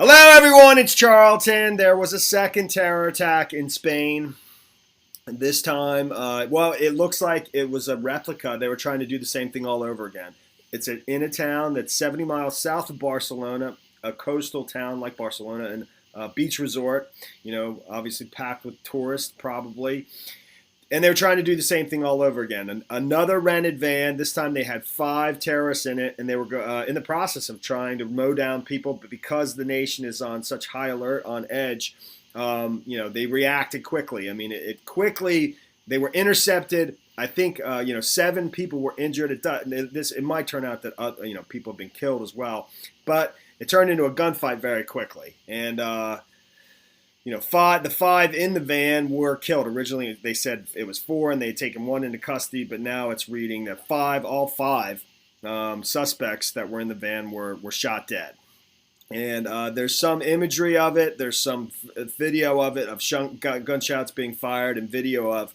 Hello, everyone. It's Charlton. There was a second terror attack in Spain. This time, well, it looks like it was a replica. They were trying to do the same thing all over again. In a town that's 70 miles south of Barcelona, a coastal town like Barcelona, and a beach resort. Obviously packed with tourists, probably. And they were trying to do the same thing all over again. Another rented van. This time they had 5 terrorists in it, and they were in the process of trying to mow down people. But because the nation is on such high alert, on edge, they reacted quickly. I mean, it quickly. They were intercepted. I think 7 people were injured. It might turn out that people have been killed as well, but it turned into a gunfight very quickly. And the 5 in the van were killed. Originally, they said it was 4, and they had taken 1 into custody, but now it's reading that all 5 suspects that were in the van were shot dead. And there's some imagery of it. There's some video of it, of gunshots being fired, and video of,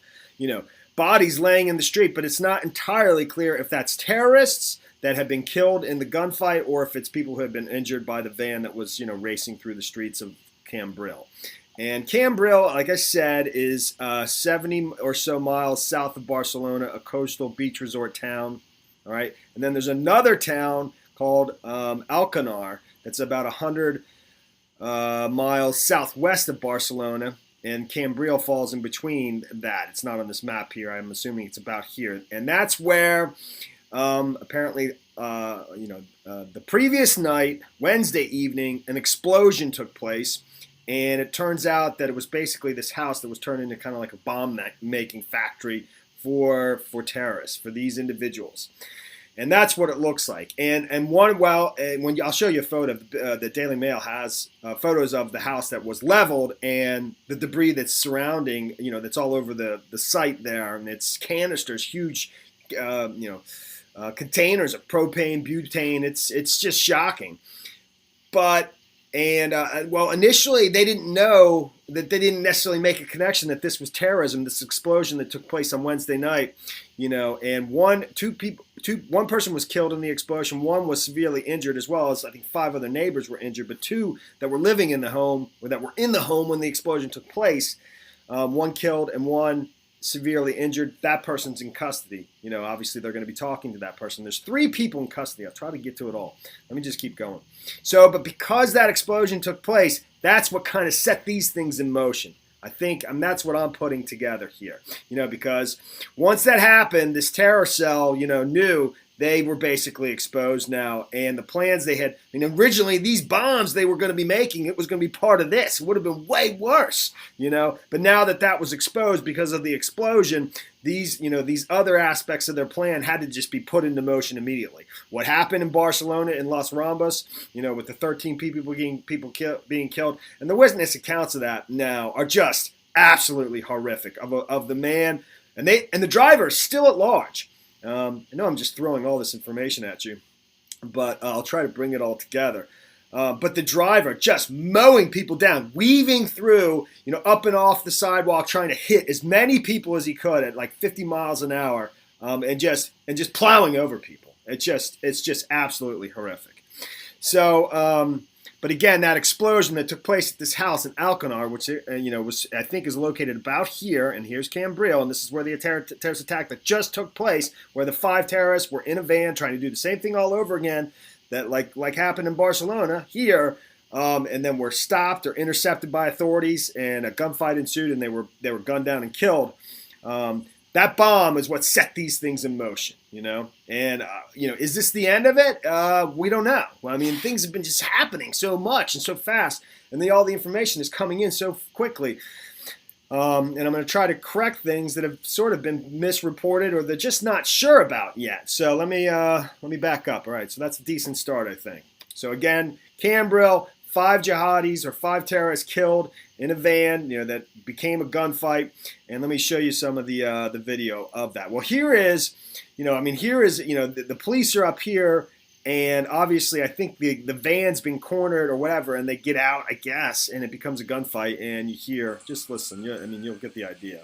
bodies laying in the street. But it's not entirely clear if that's terrorists that have been killed in the gunfight, or if it's people who have been injured by the van that was, racing through the streets of Cambril. And Cambril, like I said, is 70 or so miles south of Barcelona, a coastal beach resort town. All right, and then there's another town called Alcanar that's about 100 miles southwest of Barcelona, and Cambril falls in between that. It's not on this map here. I'm assuming it's about here, and that's where apparently the previous night, Wednesday evening, an explosion took place. And it turns out that it was basically this house that was turned into kind of like a bomb-making factory for terrorists, for these individuals. And that's what it looks like. And when I'll show you a photo. The Daily Mail has photos of the house that was leveled and the debris that's surrounding, that's all over the site there. And it's canisters, huge, containers of propane, butane. It's just shocking. Initially they didn't know that. They didn't necessarily make a connection that this was terrorism, this explosion that took place on Wednesday night, and one person was killed in the explosion, one was severely injured, as well as I think 5 other neighbors were injured, but 2 that were living in the home, or that were in the home when the explosion took place, one killed and one severely injured. That person's in custody. Obviously they're going to be talking to that person. There's 3 people in custody. I'll try to get to it all. Let me just keep going. But because that explosion took place, that's what kind of set these things in motion. I think, and that's what I'm putting together here. Because once that happened, this terror cell, knew they were basically exposed now. And the plans they had, originally these bombs they were going to be making, it was going to be part of this. It would have been way worse, But now that was exposed because of the explosion, these other aspects of their plan had to just be put into motion immediately. What happened in Barcelona, in Los Rambas, with the 13 people being killed, and the witness accounts of that now are just absolutely horrific of the man, and the driver is still at large. I know I'm just throwing all this information at you, but I'll try to bring it all together. But the driver just mowing people down, weaving through, up and off the sidewalk, trying to hit as many people as he could at like 50 miles an hour, and just plowing over people. It's just absolutely horrific. So, but again, that explosion that took place at this house in Alcanar, which was, I think, is located about here, and here's Cambril, and this is where the terrorist attack that just took place, where the 5 terrorists were in a van trying to do the same thing all over again, that like happened in Barcelona here, and then were stopped or intercepted by authorities, and a gunfight ensued, and they were gunned down and killed. That bomb is what set these things in motion, And, is this the end of it? We don't know. Well, things have been just happening so much and so fast, and all the information is coming in so quickly. And I'm going to try to correct things that have sort of been misreported or they're just not sure about yet. So let me back up. All right, so that's a decent start, I think. So again, Cambril, 5 jihadis or 5 terrorists killed in a van, that became a gunfight. And let me show you some of the video of that. Well, here is, the police are up here, and obviously I think the van's been cornered or whatever, and they get out, I guess, and it becomes a gunfight. And you hear, just listen, you'll get the idea.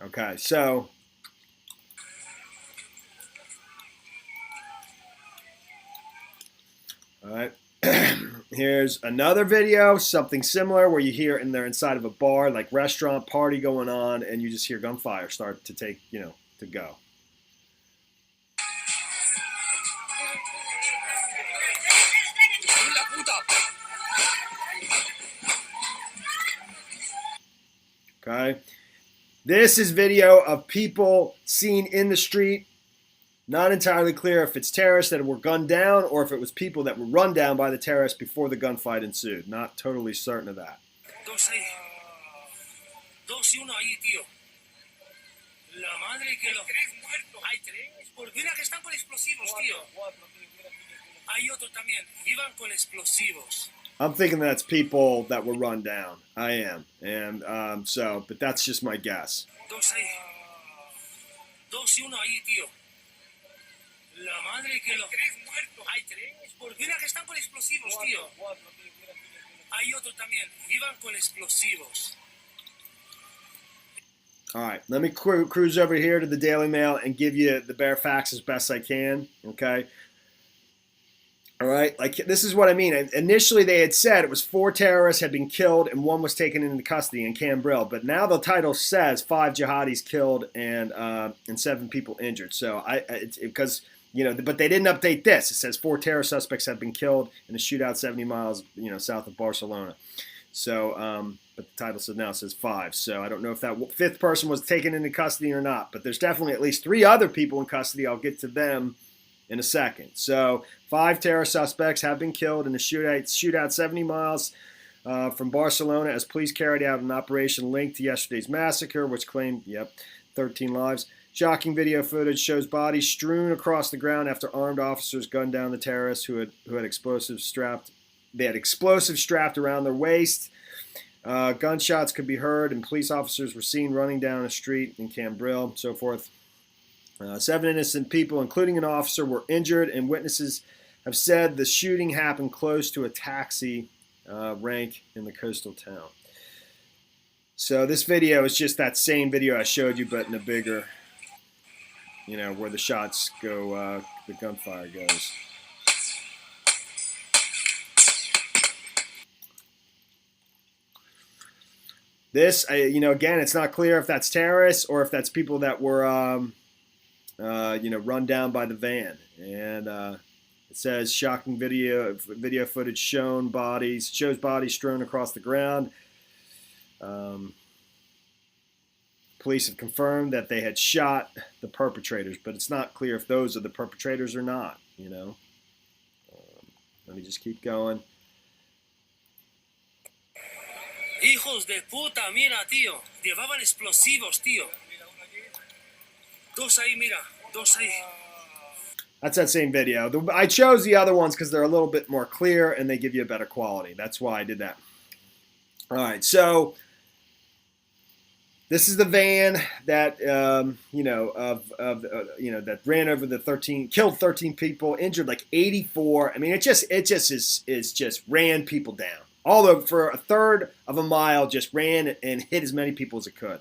Okay, so all right. Here's another video, something similar, where you hear and they're inside of a bar, like restaurant party going on, and you just hear gunfire start to take, to go. Okay. This is video of people seen in the street. Not entirely clear if it's terrorists that were gunned down or if it was people that were run down by the terrorists before the gunfight ensued. Not totally certain of that. Dos y uno ahí, tío. La madre que los... Hay tres. Mira que están con explosivos, tío. Hay otro también. Iban con explosivos. I'm thinking that's people that were run down. I am. And but that's just my guess. Dos y uno ahí, tío. La madre que los... Hay tres. Mira que están con explosivos, tío. Hay otro también. Iban con explosivos. All right, let me cruise over here to the Daily Mail and give you the bare facts as best I can, okay? All right, like this is what I mean. Initially, they had said it was 4 terrorists had been killed and 1 was taken into custody in Cambrils. But now the title says 5 jihadis killed and 7 people injured. So it's because but they didn't update this. It says 4 terror suspects have been killed in a shootout 70 miles south of Barcelona. So but the title now says 5. So I don't know if that 5th person was taken into custody or not. But there's definitely at least 3 other people in custody. I'll get to them in a second. So 5 terror suspects have been killed in a shootout 70 miles from Barcelona as police carried out an operation linked to yesterday's massacre, which claimed, 13 lives. Shocking video footage shows bodies strewn across the ground after armed officers gunned down the terrorists who had explosives strapped. They had explosives strapped around their waist. Gunshots could be heard, and police officers were seen running down a street in Cambrils, so forth. 7 innocent people, including an officer, were injured, and witnesses have said the shooting happened close to a taxi rank in the coastal town. So this video is just that same video I showed you, but in a bigger, where the shots go, the gunfire goes. This, again, it's not clear if that's terrorists or if that's people that were, run down by the van. And it says shocking video footage shows bodies strewn across the ground. Police have confirmed that they had shot the perpetrators, but it's not clear if those are the perpetrators or not. Let me just keep going. Hijos de puta, mira, tío. Llevaban explosivos, tío. Dos ahí, mira. Dos ahí. That's that same video. I chose the other ones because they're a little bit more clear and they give you a better quality. That's why I did that. All right, so this is the van that that ran over the 13, killed 13 people, injured like 84. I mean, it just ran people down. Although for a third of a mile, just ran and hit as many people as it could.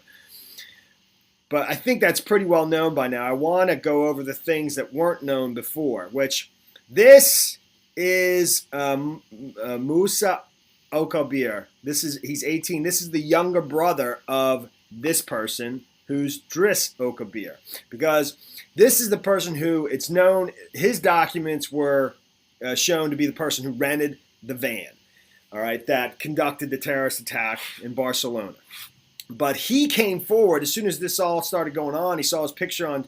But I think that's pretty well known by now. I want to go over the things that weren't known before, which this is Musa Okabir. He's 18. This is the younger brother of this person who's Driss Okabir. Because this is the person who, it's known, his documents were shown to be the person who rented the van. All right, that conducted the terrorist attack in Barcelona. But he came forward as soon as this all started going on. He saw his picture on